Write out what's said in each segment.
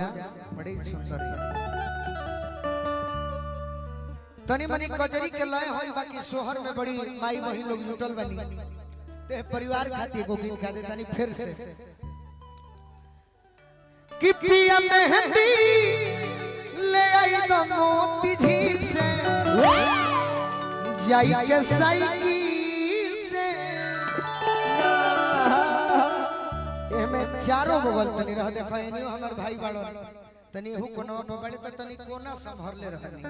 बड़ी सुंदर है। तनी मनी कजरी के लय होई बाकी सोहर में बड़ी माई बहिन लोग जुटल बनी ते परिवार खातिर को गीत गा दे तनी फिर से कि पिया मेहंदी ले आई तो मोती झील से जाई के साइकिल से एमे चारों बगल तनी रह देखो एनियो हमर भाई बाड़ो तनी हु कोनवा पे बड़े त तनी कोना संभरले रहनी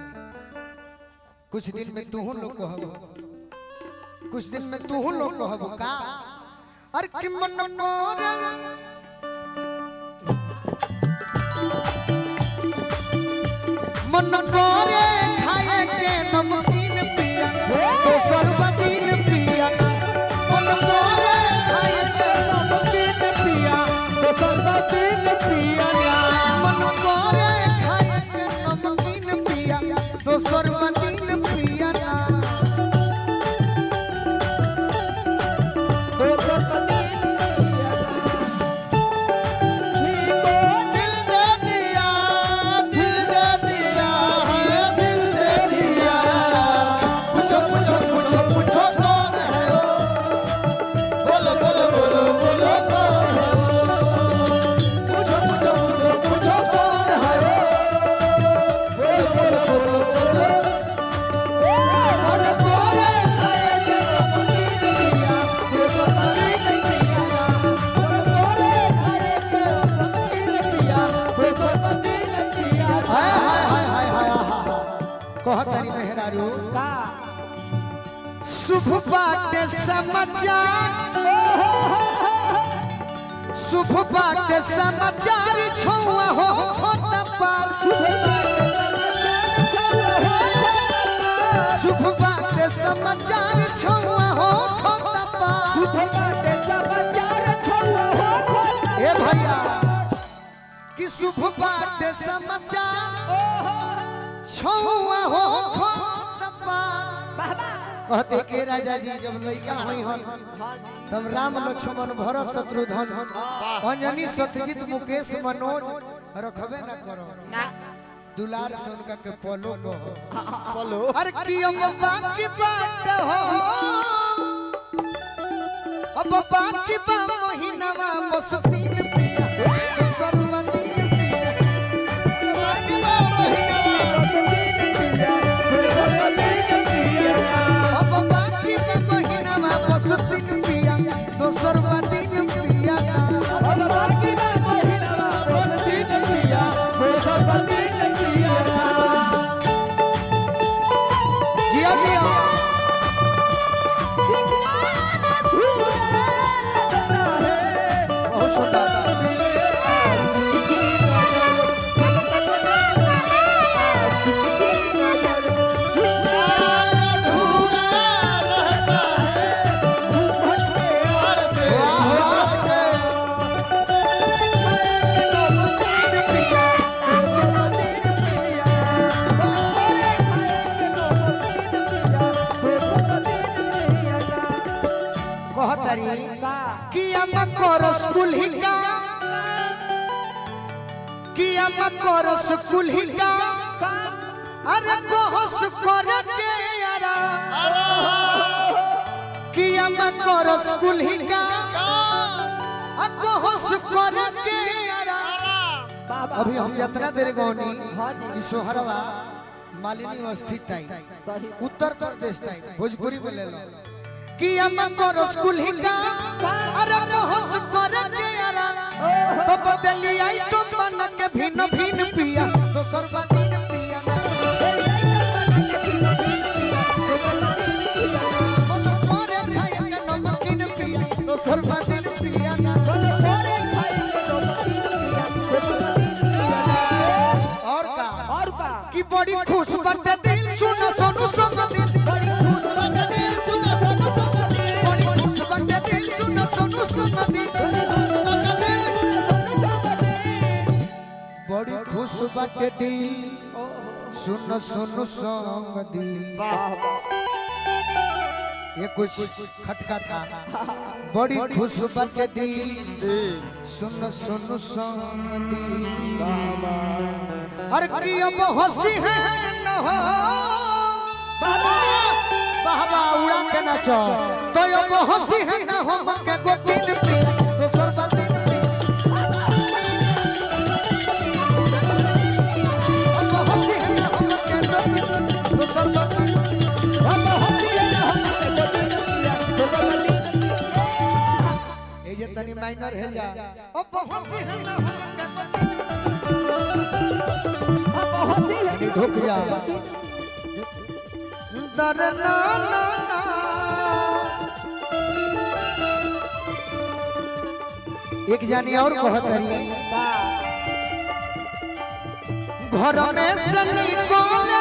कुछ दिन में तू लोग कहबो कुछ दिन में तू लोग कहबो का अरे कि मन मोर मन करे खाए के नमकीन पिया तो सर्वदीन पिया मन करे खाए के नमकीन पिया तो सर्वदीन पिया मन करे खाए के नमकीन पिया तो सर्वदीन पिया तो सर्वदीन कहतरी मेहरारू का शुभ बाटे समाचार छौआ हो खोता पार शुभ बाटे समाचार छौआ हो खोता पार ए भैया कि शुभ बाटे समाचार छौआ हो खोता पार कहते के राजा जी जब लइका होई हन तब राम लक्ष्मण भरत शत्रुघ्न अंजनी सत्यजीत मुकेश मनोज रखबे ना करो ना दुलार से उनका के पलो पलो अरे की अब बाकी बात हो अब बाकी बा महीनावा मस्तीन पिया सर्वदीन पिया बाकी बा महीनावा मस्तीन पिया तो सर्वदीन पिया अब बाकी बा महीनावा मस्तीन पिया तो सर्वदीन पिया जिया जिया बहुत सुंदर किया मकर स्कूल हिका किया मकर स्कूल हिका अरे कोहस कर के यारा किया मकर स्कूल हिका आ कोहस कर के यारा अभी हम यात्रा देर गौनी कि सोहरवा मालिनी अवस्थित टाइम उत्तर प्रदेश टाइम भोजपुरी में ले लो कि हमको स्कूल हिका अरे होश कर के यारा तो बदली आई तो मन के भिन्न भिन्न पिया तो सर्वदीन पिया मन करे खाए के नमकीन पिया तो सर्वदीन पिया और का कि बड़ी खुश बटे दिल सुन सोनू संग दिल बड़ी खुश बटे दिल बड़ी खुश बाटे दी सुन सुन संग दी ये कुछ खटका था बड़ी खुश बट दिल सुन सुन सुन दिल हर की अब हंसी है न हो बाबा उड़ा के नाचो तो अब हंसी है न हो मके गोतिन पे दोसर बात तनी माइनर है जा ओ बहुत सी है ना बहुत सी है ढुक जा डरना ना ना एक जानी और कहत रही घर में से निकल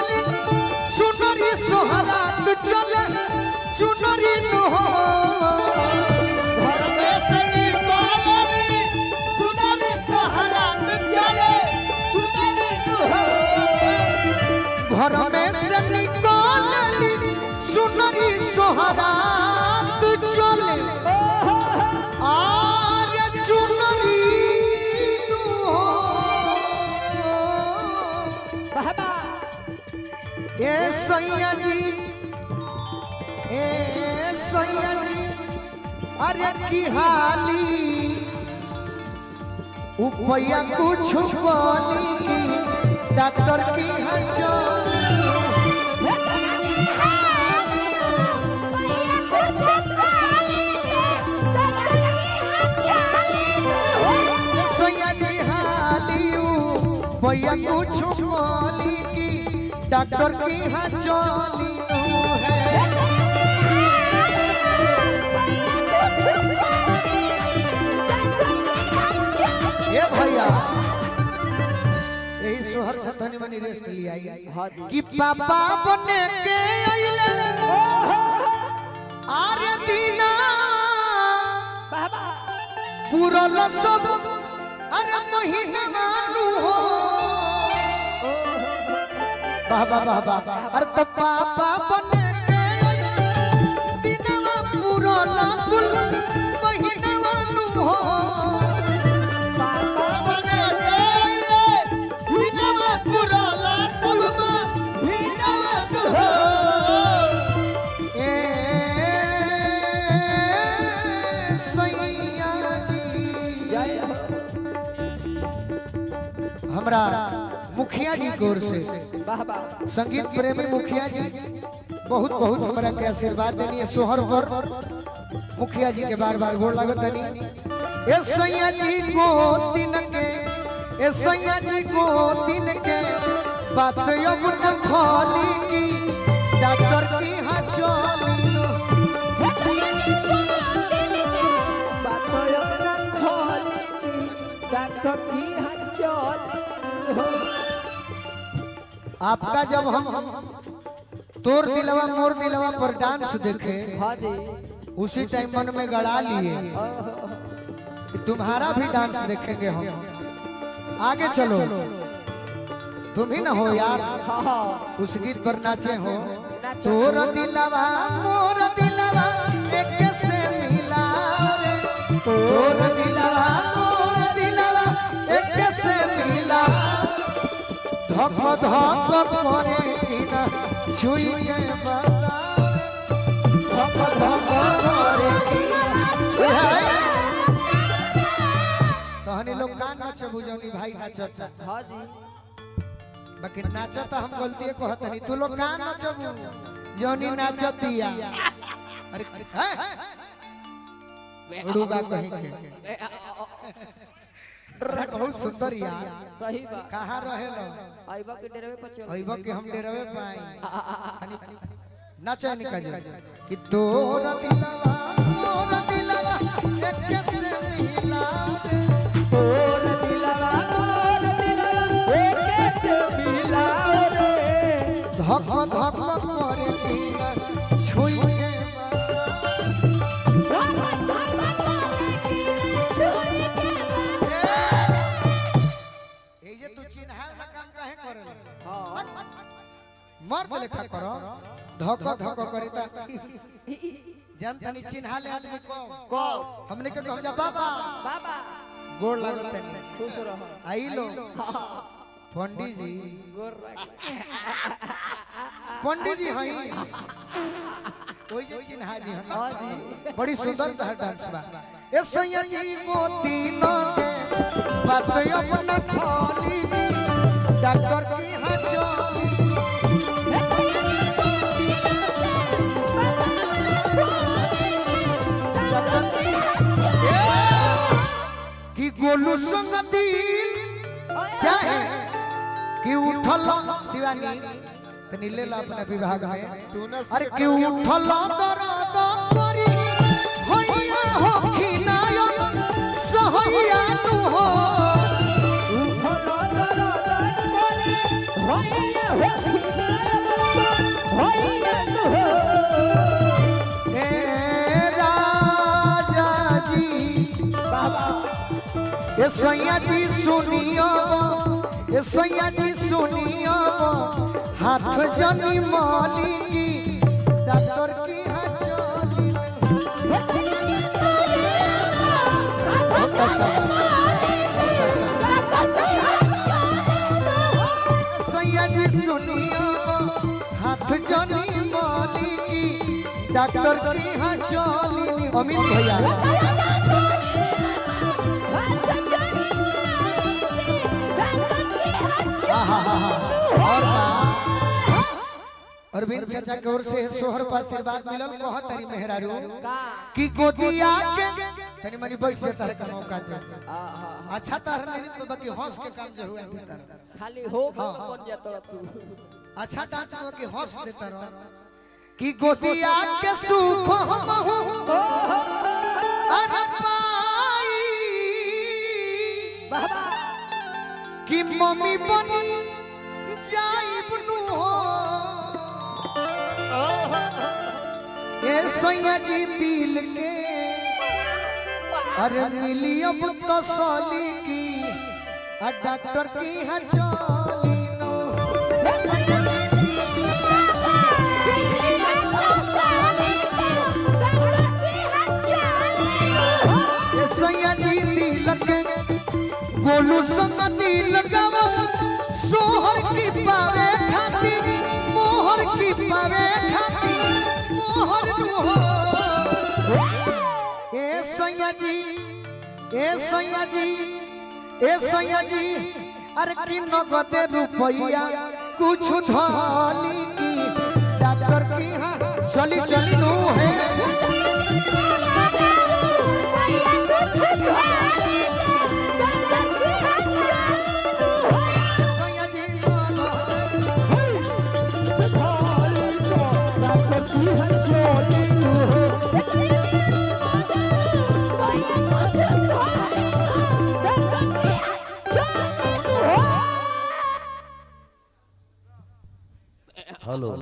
सुनरी सोहरात चले चुनरी न हो घर में से निकलली सुनरी सोहरात चले आर्य चुनरी ए सैया जी अरे की हाली उपया कुछ बोली डॉक्टर की हचोली सोया जी हालियू भैया कुछ बोली की डॉक्टर की हचोली है ये भैया सोहर से धनी मनी रेस्ट लिया कि पापा बने के आइले आरे दीना बाबा पुरल सब अरे महीना मानू हो बाबा बाबा अरे तो पापा बने के आइले दीना पुरल कुल महीना मानू हो हमरा मुखिया जी की ओर से संगीत प्रेमी मुखिया जी बहुत बहुत हमरा के आशीर्वाद देनी है सोहर पर मुखिया जी के बार बार गोर लागत देनी ए सैया जी को दिन के ए सैया जी को दिन के बात अब न खोली की डॉक्टर की हचोली बात अब न खोली की डॉक्टर की आपका जब हम तोर दिलवा मोर दिलवा पर डांस देखे उसी टाइम मन में गड़ा लिए कि तुम्हारा भी डांस देखेंगे हम आगे चलो तुम ही ना हो यार उस गीत पर नाचे हो तोर दिलवा मोर दिलवा एक से मिला तोर दिलवा मोर दिलवा एक से मिला धक धक परे बिना छुई के बता धक धक परे तहनी लोग कान नाचे बुझौनी भाई नाचता हां जी बाकी नाचता हम गलती कहतनी तू लोग कान नाचबू जौनी नाचतिया अरे उड़ूगा कहीं के बहुत सुंदर यार सही बात कहां रहे लो आइबा के डेरवे पर चल आइबा के हम डेरवे पाई नाचे निकल कि तोर दिलवा एक से मिला तोर दिलवा एक से मिला रे धक धक करे बिना छुई के मर्द लेखा करो धोको धोको करिता जानता नहीं चिन्हा ले आदमी को हमने के कहम जा बाबा बाबा गोड़ लागत नहीं खुश रहो आई लो पंडित जी गोर रख पंडित जी हई कोई जे चिन्हा जी हम बड़ी सुंदर तह डांस बा ए सैया जी मोती न दे बात अपना खोली डॉक्टर की हां चली कि गोलू संग दिल चाहे कि उठल शिवानी तनी ले ला अपने विभाग में अरे कि उठल दर्द करी होइया हो खिनायो सहैया तू हो ए राजा जी ए सैया जी सुनियो ए सैया जी सुनियो हाथ जनी माली की डॉक्टर की हां चली सैया जी सुनियो हाथ जनी माली की डॉक्टर की हां चली अमित भैया और अरविंद चाचा की ओर से सोहर पर आशीर्वाद मिलल कह तारी मेहरारू कि गोदिया के तनी मनी बैठ से तारे का मौका दे अच्छा तार नहीं में बाकी हंस के काम जो हुआ भीतर खाली हो बन जा तोरा तू अच्छा डांस में कि हंस देता रह कि गोदिया के सुख हम हो अरे पाई बाबा कि मम्मी बनी जाइब नु हो ए सैया जी दिल के अरे मिली अब तसली की डॉक्टर की हां चली नो सैया जी दिल के गोलू संग दिल गावस सोहर की पावे खातिर मोहर की पावे खातिर मोहर नु हो ए सैया जी ए सैया जी ए सैया जी अरे कि नगद रुपया कुछ धाली की डॉक्टर की हां चली चली नु है हेलो।